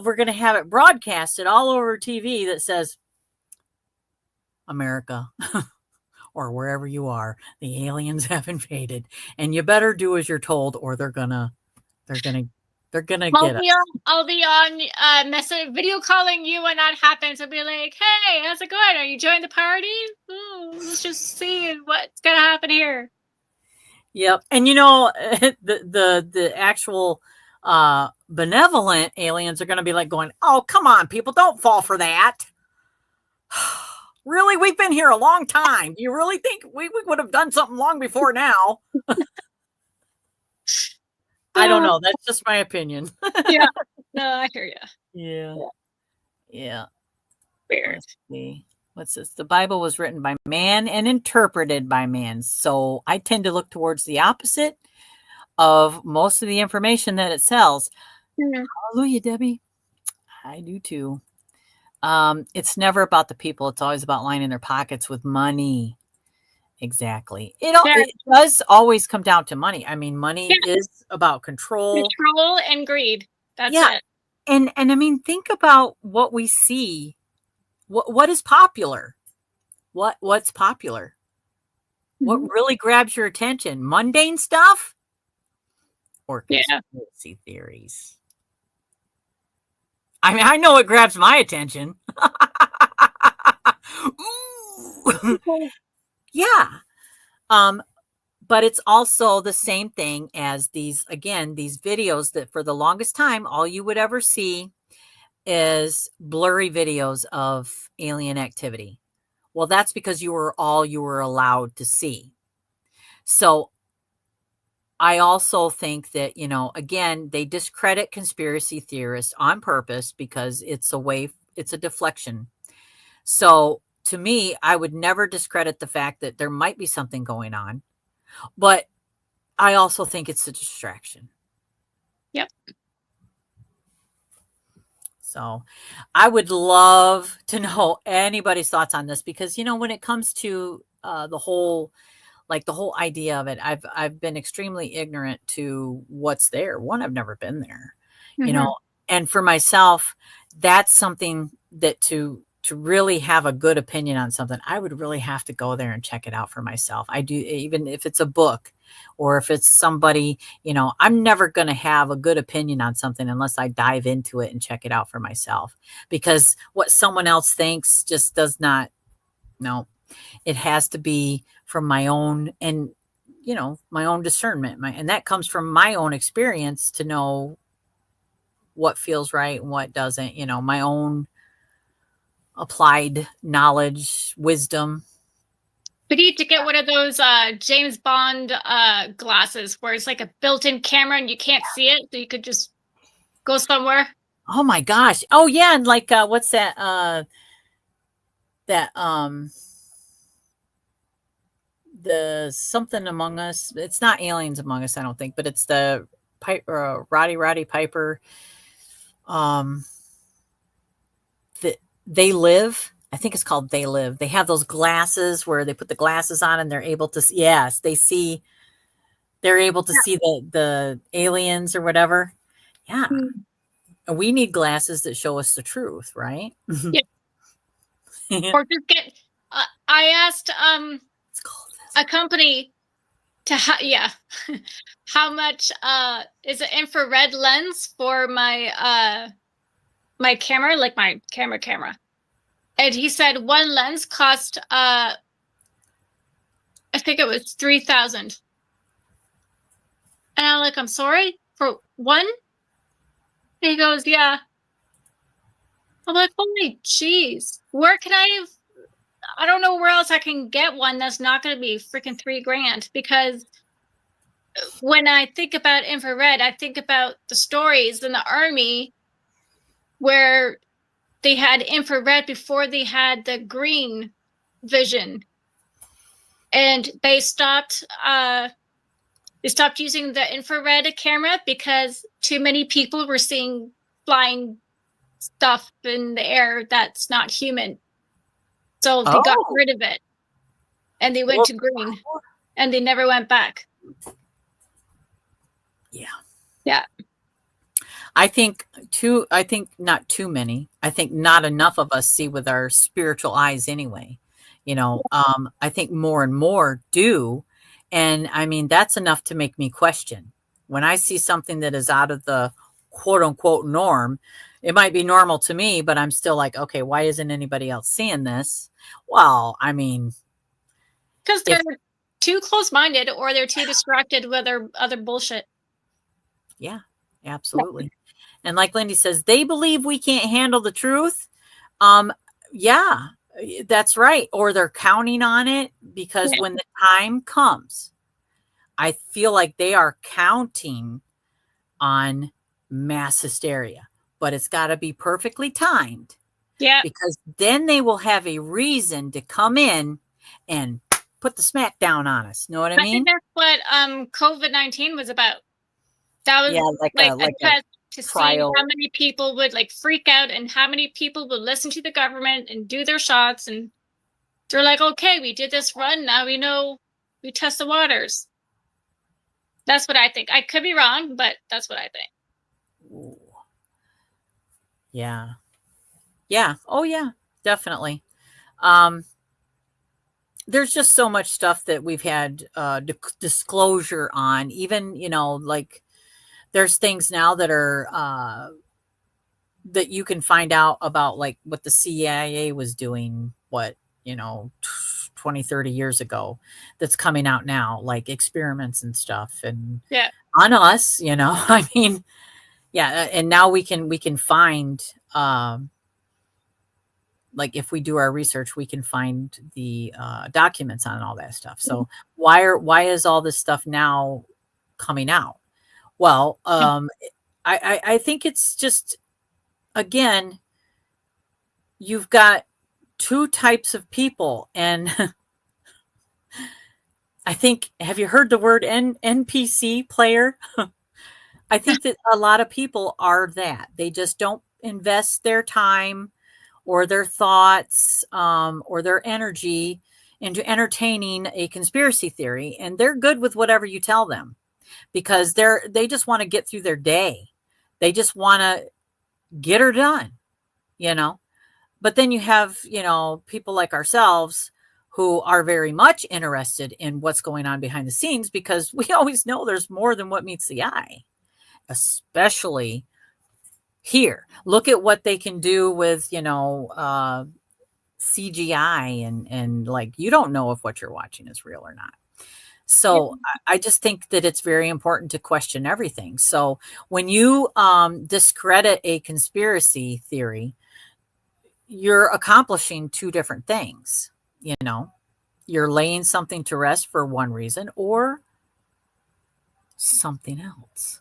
we're going to have it broadcasted all over TV that says America. Or wherever you are, the aliens have invaded, and you better do as you're told, or they're gonna get us. I'll be on message video calling you when that happens and be like, hey, how's it going? Are you joining the party? Ooh, let's just see what's gonna happen here. Yep. And the actual benevolent aliens are gonna be like going, oh, come on, people, don't fall for that. Really? We've been here a long time. Do you really think we would have done something long before now? I don't know. That's just my opinion. Yeah. No, I hear you. Yeah. Weird. Let's see. What's this? The Bible was written by man and interpreted by man. So I tend to look towards the opposite of most of the information that it sells. Hallelujah, Debbie. I do too. It's never about the people. It's always about lining their pockets with money. Exactly. It does always come down to money. I mean, money is about control and greed. That's it. And I mean, think about what we see. What is popular? What's popular? What really grabs your attention? Mundane stuff or conspiracy theories? I mean, I know it grabs my attention. Ooh. Yeah. But it's also the same thing as these videos that for the longest time, all you would ever see is blurry videos of alien activity. Well, that's because you were allowed to see. So I also think that, again, they discredit conspiracy theorists on purpose because it's a deflection. So to me, I would never discredit the fact that there might be something going on, but I also think it's a distraction. Yep. So I would love to know anybody's thoughts on this because, when it comes to the whole idea of it, I've been extremely ignorant to what's there. One, I've never been there, and for myself, that's something that to really have a good opinion on something, I would really have to go there and check it out for myself. I do, even if it's a book or if it's somebody, I'm never going to have a good opinion on something unless I dive into it and check it out for myself, because what someone else thinks just does not, no, it has to be from my own, and my own discernment, and that comes from my own experience to know what feels right and what doesn't, my own applied knowledge, wisdom. We need to get one of those James Bond glasses where it's like a built-in camera and you can't see it, so you could just go somewhere. Oh my gosh. Oh yeah, and like what's that? The Something Among Us. It's not Aliens Among Us, I don't think, but it's the Roddy Piper. They Live. I think it's called They Live. They have those glasses where they put the glasses on and they're able to see, they're able to see the aliens or whatever. Yeah. And we need glasses that show us the truth, right? Yeah. Or just get I asked a company to how much is an infrared lens for my my camera, like my camera. And he said one lens cost I think it was $3,000. And I'm like, I'm sorry, for one? And he goes, yeah. I'm like, holy jeez. Where can I don't know where else I can get one that's not going to be freaking $3,000, because when I think about infrared, I think about the stories in the army where they had infrared before they had the green vision, and they stopped using the infrared camera because too many people were seeing flying stuff in the air that's not human. So they got Oh, rid of it and they went well, to green and they never went back. yeah. Yeah. I think not too many. I think not enough of us see with our spiritual eyes anyway. I think more and more do. And I mean, that's enough to make me question. When I see something that is out of the quote unquote norm, it might be normal to me, but I'm still like, okay, why isn't anybody else seeing this? Well, I mean, Because if, they're too close minded or they're too distracted with their other bullshit. yeah, Yeah. absolutely. And like Lindy says, they believe we can't handle the truth. Um, yeah, that's right. Or they're counting on it because Yeah. when the time comes, I feel like they are counting on mass hysteria, but it's got to be perfectly timed Yeah. because then they will have a reason to come in and put the smack down on us. Know what I I think mean? that's what COVID-19 was about. That was Yeah, like a like a test to see how trial. many people would like freak out and how many people would listen to the government and do their shots. And they're like, okay, we did this run. Now we know we test the waters. That's what I think. I could be wrong, but that's what I think. Ooh, yeah. Yeah. Oh yeah, definitely. Um, there's just so much stuff that we've had disclosure on. Even like there's things now that are that you can find out about, like what the CIA was doing. What 20, 30 years ago, that's coming out now, like experiments and stuff, and Yeah. on us. I mean, yeah, and now we can find. Like if we do our research, we can find the documents on all that stuff. So why is all this stuff now coming out? Well, I think it's just, again, you've got two types of people, and I think, have you heard the word NPC player? I think that a lot of people are that. They just don't invest their time or their thoughts or their energy into entertaining a conspiracy theory, and they're good with whatever you tell them because they just want to get through their day. They just want to get her done, you know. But then you have, people like ourselves who are very much interested in what's going on behind the scenes because we always know there's more than what meets the eye, especially here. Look at what they can do with, CGI, and like you don't know if what you're watching is real or not. Yeah. So I just think that it's very important to question everything. So when you discredit a conspiracy theory, you're accomplishing two different things. You're laying something to rest for one reason or something else.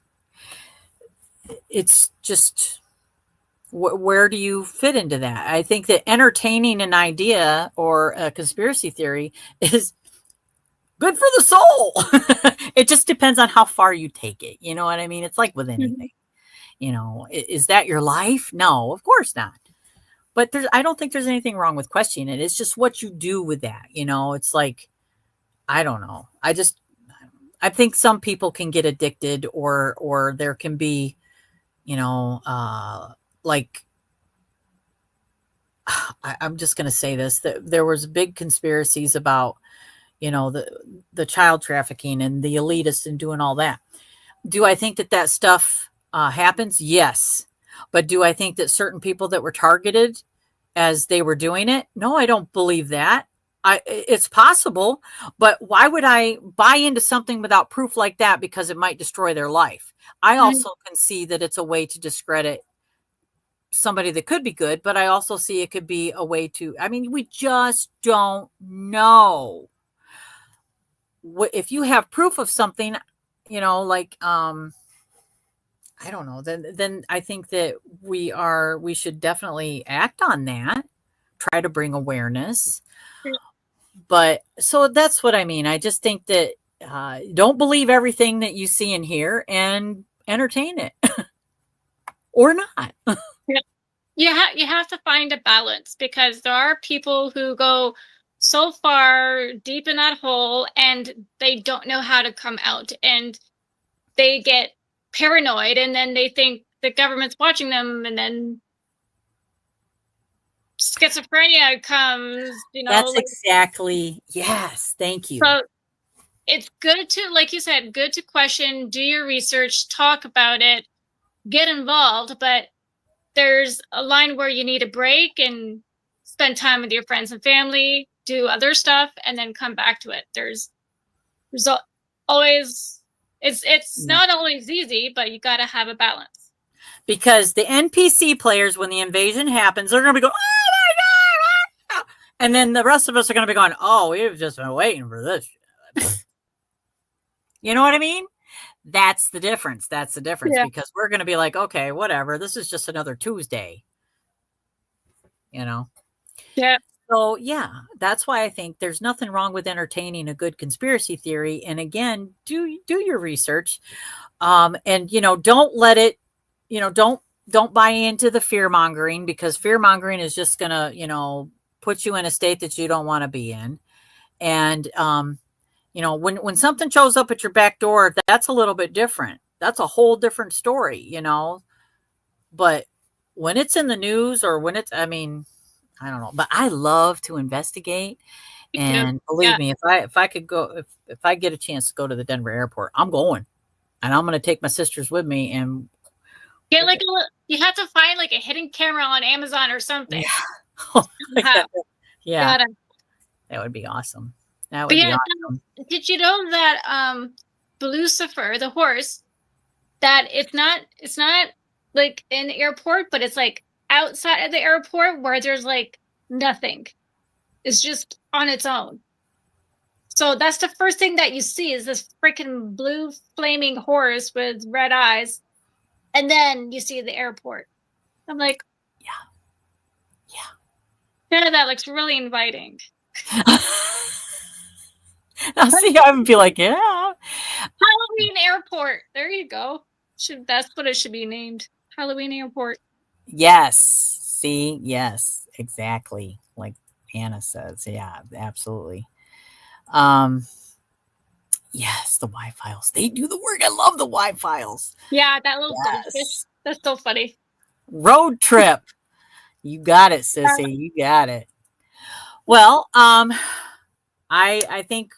It's just, where do you fit into that? I think that entertaining an idea or a conspiracy theory is good for the soul. It just depends on how far you take it. You know what I mean? It's like with Mhm. anything. Is that your life? No, of course not. But I don't think there's anything wrong with questioning it. It's just what you do with that. It's like, I don't know. I think some people can get addicted, or there can be, like, I'm just going to say this, that there was big conspiracies about, the child trafficking and the elitists and doing all that. Do I think that stuff happens? Yes. But do I think that certain people that were targeted as they were doing it? No, I don't believe that. It's possible, but why would I buy into something without proof like that because it might destroy their life? I Mhm. also can see that it's a way to discredit somebody that could be good, but I also see it could be a way to, I mean, we just don't know. If you have proof of something, like, I don't know, then I think that we should definitely act on that, try to bring awareness. But so that's what I mean. I just think that don't believe everything that you see and hear, and entertain it or not. Yeah. You have to find a balance, because there are people who go so far deep in that hole and they don't know how to come out, and they get paranoid, and then they think the government's watching them, and then schizophrenia comes, That's like, exactly, yes, thank you. so it's good to, like you said, good to question, do your research, talk about it, get involved, but there's a line where you need a break and spend time with your friends and family, do other stuff, and then come back to it. There's always, it's Yeah. not always easy, but you got to have a balance. Because the NPC players, when the invasion happens, they're going to be going, oh my God. And then the rest of us are going to be going, oh, we've just been waiting for this. You know what I mean? That's the difference. That's the difference, Yeah. because we're going to be like, okay, whatever. This is just another Tuesday, you know? Yeah. So, yeah, that's why I think there's nothing wrong with entertaining a good conspiracy theory. And again, do your research. And, don't let it, don't buy into the fear mongering, because fear mongering is just going to, put you in a state that you don't want to be in. And, when something shows up at your back door, that's a little bit different. That's a whole different story, but when it's in the news, or when it's, I mean, I don't know, but I love to investigate. Me too. And believe Yeah. me, if I could go, if I get a chance to go to the Denver airport, I'm going, and I'm going to take my sisters with me. And Get like you have to find like a hidden camera on Amazon or something. yeah, oh my Somehow. God. Yeah, Gotta. that would be awesome. That But would be yeah, awesome. did you know that Lucifer, the horse, that it's not like in the airport, but it's like outside of the airport where there's like nothing. It's just on its own. So that's the first thing that you see, is this freaking blue flaming horse with red eyes. And then you see the airport. I'm like, Yeah, yeah, that looks really inviting. yeah. I'll see. I would be like, yeah. Halloween airport. There you go. That's what it should be named. Halloween airport. Yes. See, yes, exactly. Like Anna says. Yeah, absolutely. Um, yes, the Y files. They do the work. I love the Y files. Yeah, that little goldfish. Yes. That's so funny. Road trip. You got it, sissy. You got it. Well, I think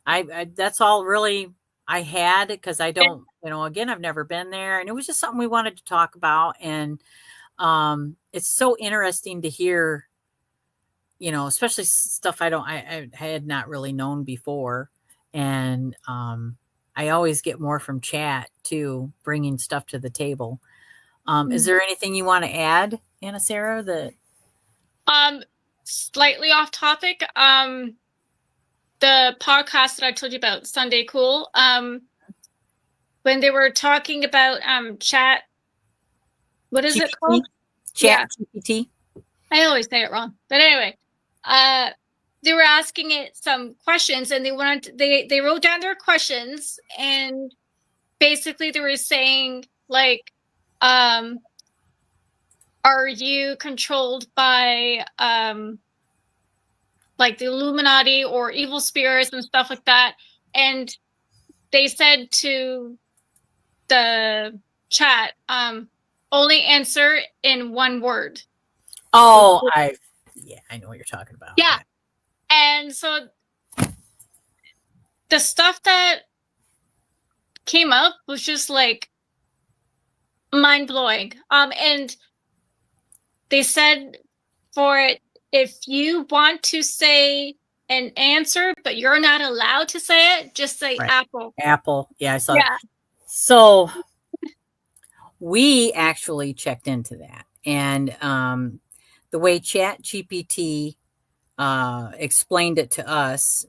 I that's all really I had, because I don't, again, I've never been there, and it was just something we wanted to talk about. And it's so interesting to hear, especially stuff I had not really known before. And I always get more from chat too, bringing stuff to the table. Is there anything you want to add, Anasara, that Slightly off topic. The podcast that I told you about, Sunday Cool. When they were talking about chat, what is it called? Chat GPT. I always say it wrong. But anyway, they were asking it some questions, and they wrote down their questions, and basically they were saying like, are you controlled by like the Illuminati or evil spirits and stuff like that? And they said to the chat, only answer in one word. Oh, I know what you're talking about. Yeah. And so the stuff that came up was just like mind blowing. And they said for it, if you want to say an answer, but you're not allowed to say it, just say apple. Apple. Yeah, I saw that. So we actually checked into that. And the way Chat GPT explained it to us,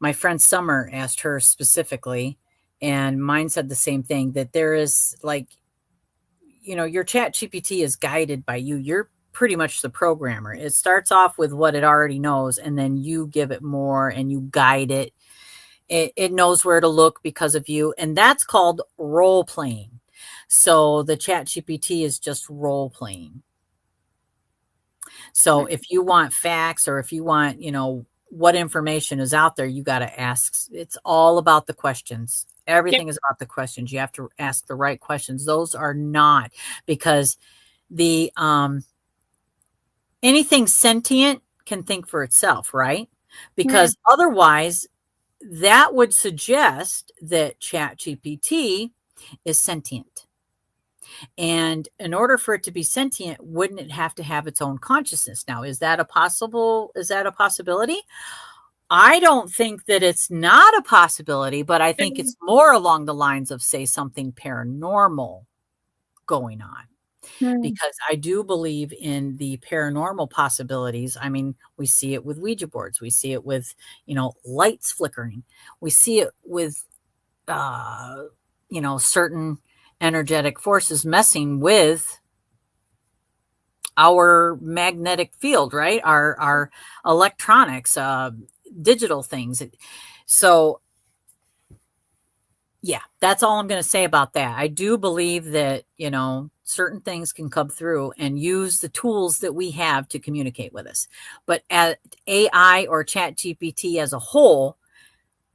my friend Summer asked her specifically, and mine said the same thing, that there is like, your chat GPT is guided by you. You're pretty much the programmer. It starts off with what it already knows, and then you give it more and you guide it. It knows where to look because of you. And that's called role playing. So the chat GPT is just role playing. So if you want facts, or if you want, what information is out there, you got to ask. It's all about the questions. Everything is about the questions. You have to ask the right questions. Those are not, because the anything sentient can think for itself, right? Because otherwise that would suggest that ChatGPT is sentient. And in order for it to be sentient, wouldn't it have to have its own consciousness? Now, is that a possibility? I don't think that it's not a possibility, but I think it's more along the lines of, say, something paranormal going on. Because I do believe in the paranormal possibilities. I mean, we see it with Ouija boards. We see it with, lights flickering. We see it with, certain energetic forces messing with our magnetic field, right? Our electronics, digital things. So yeah, that's all I'm going to say about that. I do believe that, certain things can come through and use the tools that we have to communicate with us. But at AI or Chat GPT as a whole,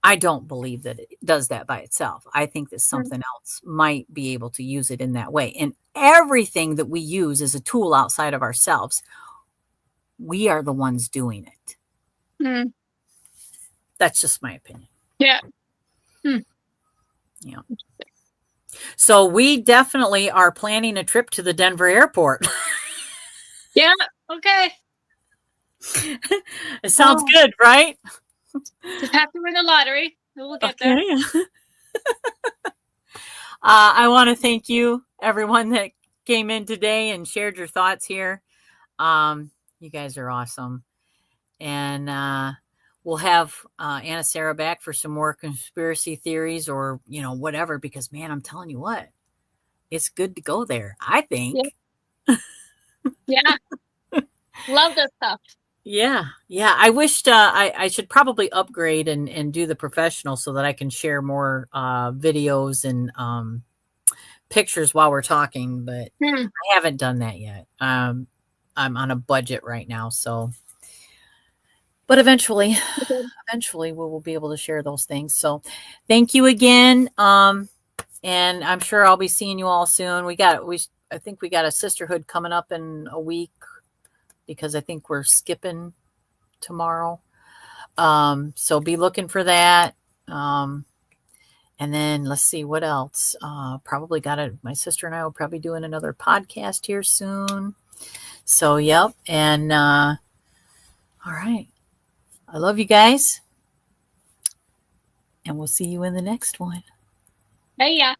I don't believe that it does that by itself. I think that something else might be able to use it in that way. And everything that we use is a tool outside of ourselves. We are the ones doing it. That's just my opinion. Yeah. Yeah. So we definitely are planning a trip to the Denver airport. Yeah. Okay. It sounds good, right? Just have to win the lottery. We'll get there. I want to thank you, everyone that came in today and shared your thoughts here. You guys are awesome. And we'll have Anasara back for some more conspiracy theories, or, whatever, because, man, I'm telling you what, it's good to go there, I think. Yeah. Love this stuff. Yeah. I wished I should probably upgrade and do the professional so that I can share more videos and pictures while we're talking, but I haven't done that yet. I'm on a budget right now, so. But eventually we will be able to share those things. So thank you again. And I'm sure I'll be seeing you all soon. I think we got a sisterhood coming up in a week, because I think we're skipping tomorrow. So be looking for that. And then let's see what else. Probably my sister and I will probably doing another podcast here soon. So, yep. And all right. I love you guys. And we'll see you in the next one. Hey, yeah.